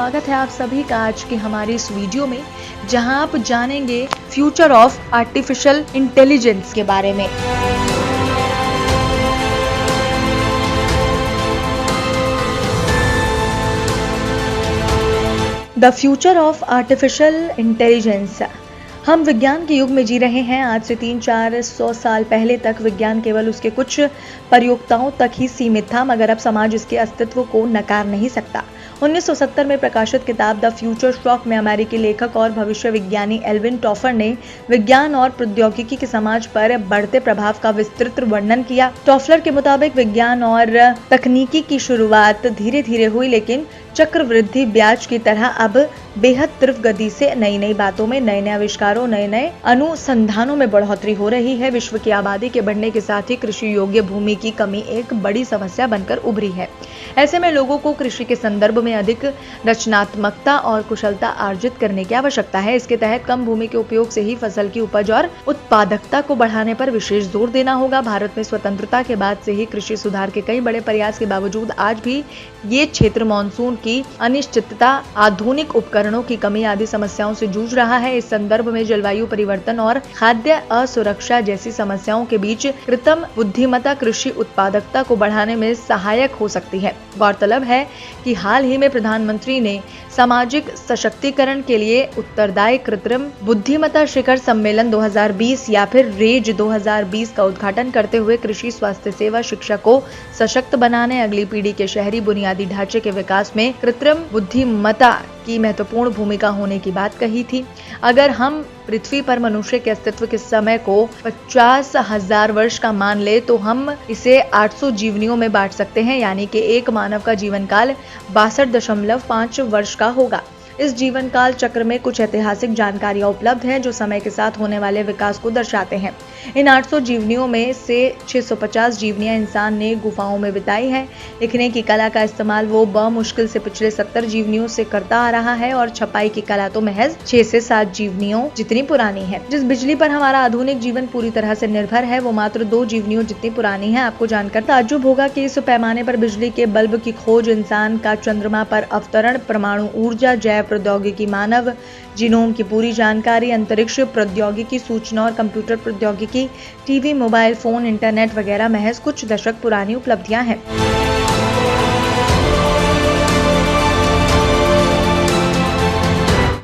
स्वागत है आप सभी का आज की हमारी इस वीडियो में, जहां आप जानेंगे फ्यूचर ऑफ आर्टिफिशियल इंटेलिजेंस के बारे में। The future of artificial intelligence. हम विज्ञान के युग में जी रहे हैं। आज से 300-400 साल पहले तक विज्ञान केवल उसके कुछ प्रयोक्ताओं तक ही सीमित था, मगर अब समाज इसके अस्तित्व को नकार नहीं सकता। 1970 में प्रकाशित किताब द फ्यूचर शॉक में अमेरिकी लेखक और भविष्य विज्ञानी एल्विन टॉफर ने विज्ञान और प्रौद्योगिकी के समाज पर बढ़ते प्रभाव का विस्तृत वर्णन किया। टॉफलर के मुताबिक विज्ञान और तकनीकी की शुरुआत धीरे धीरे हुई, लेकिन चक्रवृद्धि ब्याज की तरह अब बेहद तीव्र गति से नई नई बातों में, नए नए आविष्कारों, नए नए अनुसंधानों में बढ़ोतरी हो रही है। विश्व की आबादी के बढ़ने के साथ ही कृषि योग्य भूमि की कमी एक बड़ी समस्या बनकर उभरी है। ऐसे में लोगों को कृषि के संदर्भ में अधिक रचनात्मकता और कुशलता अर्जित करने की आवश्यकता है। इसके तहत कम भूमि के उपयोग से ही फसल की उपज और उत्पादकता को बढ़ाने पर विशेष जोर देना होगा। भारत में स्वतंत्रता के बाद से ही कृषि सुधार के कई बड़े प्रयास के बावजूद आज भी ये क्षेत्र मानसून की अनिश्चितता, आधुनिक उपकरणों की कमी आदि समस्याओं से जूझ रहा है। इस संदर्भ में जलवायु परिवर्तन और खाद्य असुरक्षा जैसी समस्याओं के बीच कृत्रिम बुद्धिमत्ता कृषि उत्पादकता को बढ़ाने में सहायक हो सकती है। गौरतलब है कि हाल ही में प्रधानमंत्री ने सामाजिक सशक्तिकरण के लिए उत्तरदायी कृत्रिम बुद्धिमत्ता शिखर सम्मेलन 2020 या फिर रेज 2020 का उद्घाटन करते हुए कृषि, स्वास्थ्य सेवा, शिक्षा को सशक्त बनाने, अगली पीढ़ी के शहरी बुनियादी ढांचे के विकास में कृत्रिम बुद्धिमत्ता की महत्वपूर्ण भूमिका होने की बात कही थी। अगर हम पृथ्वी पर मनुष्य के अस्तित्व के समय को 50,000 वर्ष का मान ले तो हम इसे 800 जीवनियों में बांट सकते हैं, यानी कि एक मानव का जीवन काल 62.5 वर्ष का होगा। इस जीवन काल चक्र में कुछ ऐतिहासिक जानकारियां उपलब्ध हैं जो समय के साथ होने वाले विकास को दर्शाते हैं। इन 800 जीवनियों में से 650 जीवनियां इंसान ने गुफाओं में बिताई है। लिखने की कला का इस्तेमाल वो बमुश्किल से पिछले 70 जीवनियों से करता आ रहा है और छपाई की कला तो महज 6 से 7 जीवनियों जितनी पुरानी है। जिस बिजली पर हमारा आधुनिक जीवन पूरी तरह से निर्भर है वो मात्र 2 जीवनियों जितनी पुरानी है। आपको जानकर ताज्जुब होगा कि इस पैमाने पर बिजली के बल्ब की खोज, इंसान का चंद्रमा पर अवतरण, परमाणु ऊर्जा, जैव प्रौद्योगिकी, मानव जीनोम की पूरी जानकारी, अंतरिक्ष प्रौद्योगिकी, सूचना और कंप्यूटर प्रौद्योगिकी, टीवी, मोबाइल फोन, इंटरनेट वगैरह महज कुछ दशक पुरानी उपलब्धियां हैं।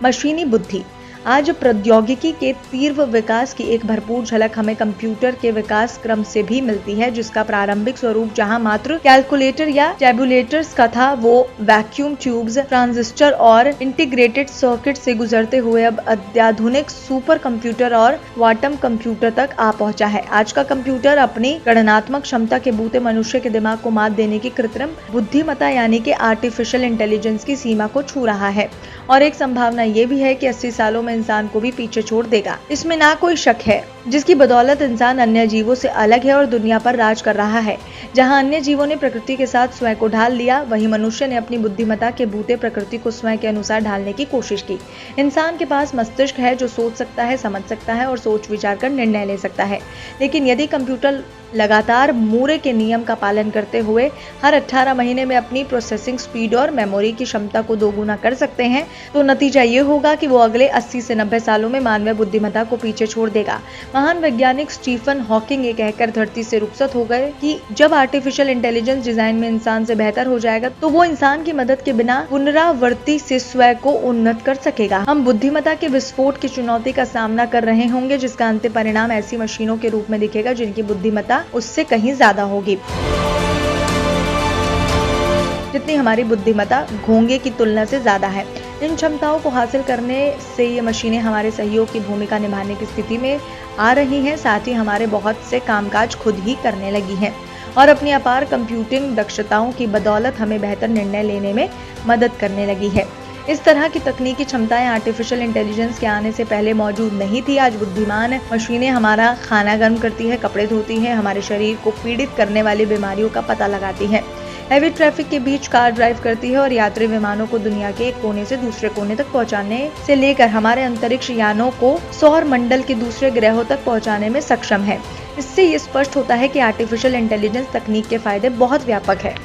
मशीनी बुद्धि। आज प्रौद्योगिकी के तीव्र विकास की एक भरपूर झलक हमें कंप्यूटर के विकास क्रम से भी मिलती है, जिसका प्रारंभिक स्वरूप जहां मात्र कैलकुलेटर या टैबुलेटर्स का था, वो वैक्यूम ट्यूब्स, ट्रांजिस्टर और इंटीग्रेटेड सर्किट से गुजरते हुए अब अत्याधुनिक सुपर कंप्यूटर और क्वांटम कंप्यूटर तक आ पहुंचा है। आज का कंप्यूटर अपनी गणनात्मक क्षमता के बूते मनुष्य के दिमाग को मात देने की कृत्रिम बुद्धिमत्ता यानी कि आर्टिफिशियल इंटेलिजेंस की सीमा को छू रहा है, और एक संभावना ये भी है कि 80 सालों में इंसान को भी पीछे छोड़ देगा। इसमें ना कोई शक है, जिसकी बदौलत इंसान अन्य जीवों से अलग है और दुनिया पर राज कर रहा है। जहां अन्य जीवों ने प्रकृति के साथ स्वयं को ढाल लिया, वहीं मनुष्य ने अपनी बुद्धिमत्ता के बूते प्रकृति को स्वयं के अनुसार ढालने की कोशिश की। इंसान के पास मस्तिष्क है जो सोच सकता है, समझ सकता है और सोच विचार कर निर्णय ले सकता है, लेकिन यदि कंप्यूटर लगातार मूरे के नियम का पालन करते हुए हर 18 महीने में अपनी प्रोसेसिंग स्पीड और मेमोरी की क्षमता को दोगुना कर सकते हैं, तो नतीजा ये होगा कि वो अगले 80 से 90 सालों में मानवीय बुद्धिमत्ता को पीछे छोड़ देगा। महान वैज्ञानिक स्टीफन हॉकिंग ये कहकर धरती से रुखसत हो गए कि जब आर्टिफिशियल इंटेलिजेंस डिजाइन में इंसान से बेहतर हो जाएगा तो वो इंसान की मदद के बिना पुनरावृत्ति से स्वयं को उन्नत कर सकेगा। हम बुद्धिमत्ता के विस्फोट की चुनौती का सामना कर रहे होंगे, जिसका अंतिम परिणाम ऐसी मशीनों के रूप में दिखेगा जिनकी बुद्धिमत्ता उससे कहीं ज्यादा होगी, जितनी हमारी बुद्धिमत्ता घोंगे की तुलना से ज्यादा है। इन क्षमताओं को हासिल करने से ये मशीनें हमारे सहयोग की भूमिका निभाने की स्थिति में आ रही हैं, साथ ही हमारे बहुत से कामकाज खुद ही करने लगी हैं और अपनी अपार कंप्यूटिंग दक्षताओं की बदौलत हमें बेहतर निर्णय लेने में मदद करने लगी है। इस तरह की तकनीकी क्षमताएं आर्टिफिशियल इंटेलिजेंस के आने से पहले मौजूद नहीं थी। आज बुद्धिमान मशीनें हमारा खाना गर्म करती है, कपड़े धोती हैं, हमारे शरीर को पीड़ित करने वाली बीमारियों का पता लगाती हैं, हैवी ट्रैफिक के बीच कार ड्राइव करती है और यात्री विमानों को दुनिया के एक कोने से दूसरे कोने तक पहुंचाने से लेकर हमारे अंतरिक्ष यानों को सौर मंडल के दूसरे ग्रहों तक पहुंचाने में सक्षम है। इससे ये स्पष्ट होता है कि आर्टिफिशियल इंटेलिजेंस तकनीक के फायदे बहुत व्यापक है।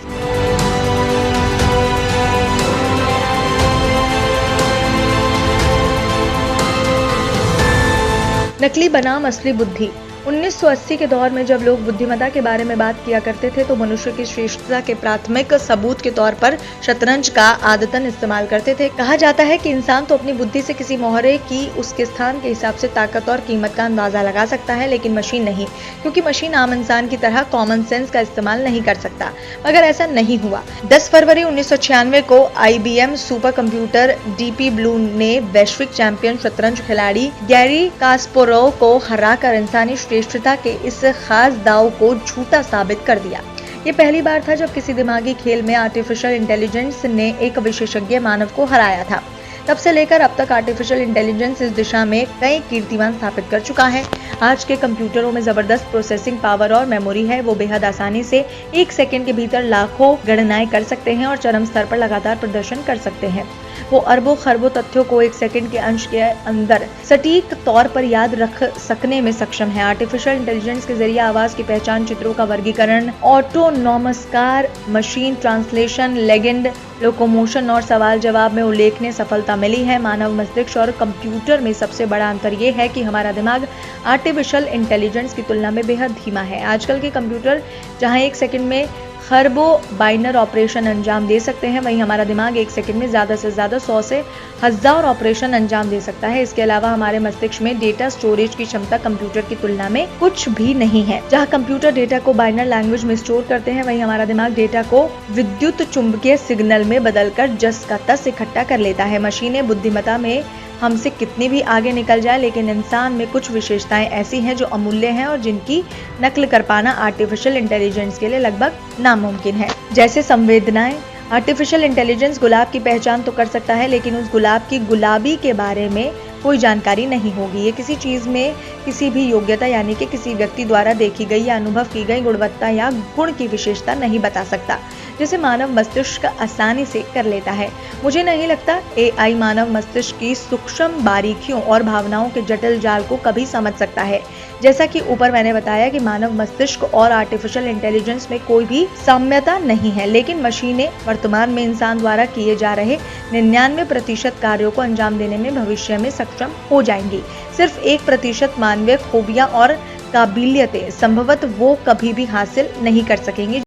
नकली बनाम असली बुद्धि। 1980 के दौर में जब लोग बुद्धिमत्ता के बारे में बात किया करते थे तो मनुष्य की श्रेष्ठता के प्राथमिक सबूत के तौर पर शतरंज का आदतन इस्तेमाल करते थे। कहा जाता है कि इंसान तो अपनी बुद्धि से किसी मोहरे की उसके स्थान के हिसाब से ताकत और कीमत का अंदाजा लगा सकता है, लेकिन मशीन नहीं, क्योंकि मशीन आम इंसान की तरह कॉमन सेंस का इस्तेमाल नहीं कर सकता। मगर ऐसा नहीं हुआ। 10 फरवरी 1996 को IBM super computer deep blue ने वैश्विक चैंपियन शतरंज खिलाड़ी गैरी कास्पारोव को हराकर इंसानी श्रेष्ठता के इस खास दाव को झूठा साबित कर दिया। ये पहली बार था जब किसी दिमागी खेल में आर्टिफिशियल इंटेलिजेंस ने एक विशेषज्ञ मानव को हराया था। तब से लेकर अब तक आर्टिफिशियल इंटेलिजेंस इस दिशा में कई कीर्तिमान स्थापित कर चुका है। आज के कंप्यूटरों में जबरदस्त प्रोसेसिंग पावर और मेमोरी है। वो बेहद आसानी से 1 सेकंड के भीतर लाखों गणनाएं कर सकते हैं और चरम स्तर पर लगातार प्रदर्शन कर सकते हैं। वो अरबों खरबों तथ्यों को 1 सेकंड के अंश के अंदर सटीक तौर पर याद रख सकने में सक्षम है। आर्टिफिशियल इंटेलिजेंस के जरिए आवाज की पहचान, चित्रों का वर्गीकरण, autonomous car, machine translation, legend locomotion और सवाल जवाब में उल्लेखनीय सफलता मिली है। मानव मस्तिष्क और कंप्यूटर में सबसे बड़ा अंतर ये है कि हमारा दिमाग आर्टिफिशियल इंटेलिजेंस की तुलना में बेहद धीमा है। आजकल के कंप्यूटर जहां 1 सेकंड में खरबों बाइनर ऑपरेशन अंजाम दे सकते हैं, वहीं हमारा दिमाग 1 सेकंड में ज्यादा से ज्यादा 100 से 1000 ऑपरेशन अंजाम दे सकता है। इसके अलावा हमारे मस्तिष्क में डेटा स्टोरेज की क्षमता कंप्यूटर की तुलना में कुछ भी नहीं है। जहां कंप्यूटर डेटा को बाइनर लैंग्वेज में स्टोर करते हैं, वहीं हमारा दिमाग डेटा को विद्युत चुंबकीय सिग्नल में बदलकर जस का तस इकट्ठा कर लेता है। मशीनें बुद्धिमत्ता में हमसे कितनी भी आगे निकल जाए, लेकिन इंसान में कुछ विशेषताएं ऐसी हैं जो अमूल्य हैं और जिनकी नकल कर पाना आर्टिफिशियल इंटेलिजेंस के लिए लगभग नामुमकिन है। जैसे संवेदनाएं। आर्टिफिशियल इंटेलिजेंस गुलाब की पहचान तो कर सकता है, लेकिन उस गुलाब की गुलाबी के बारे में कोई जानकारी नहीं होगी। ये किसी चीज में किसी भी योग्यता यानी कि किसी व्यक्ति द्वारा देखी गई या अनुभव की गई गुणवत्ता या गुण की विशेषता नहीं बता सकता, जिसे मानव मस्तिष्क आसानी से कर लेता है। मुझे नहीं लगता AI मानव मस्तिष्क की सूक्ष्म बारीकियों और भावनाओं के जटिल जाल को कभी समझ सकता है। जैसा कि ऊपर मैंने बताया कि मानव मस्तिष्क और आर्टिफिशियल इंटेलिजेंस में कोई भी साम्यता नहीं है, लेकिन मशीनें वर्तमान में इंसान द्वारा किए जा रहे 99% कार्यों को अंजाम देने में भविष्य में सक्षम हो जाएंगी। सिर्फ 1% मानवीय खूबियां और काबिलियतें संभवतः वो कभी भी हासिल नहीं कर सकेंगी।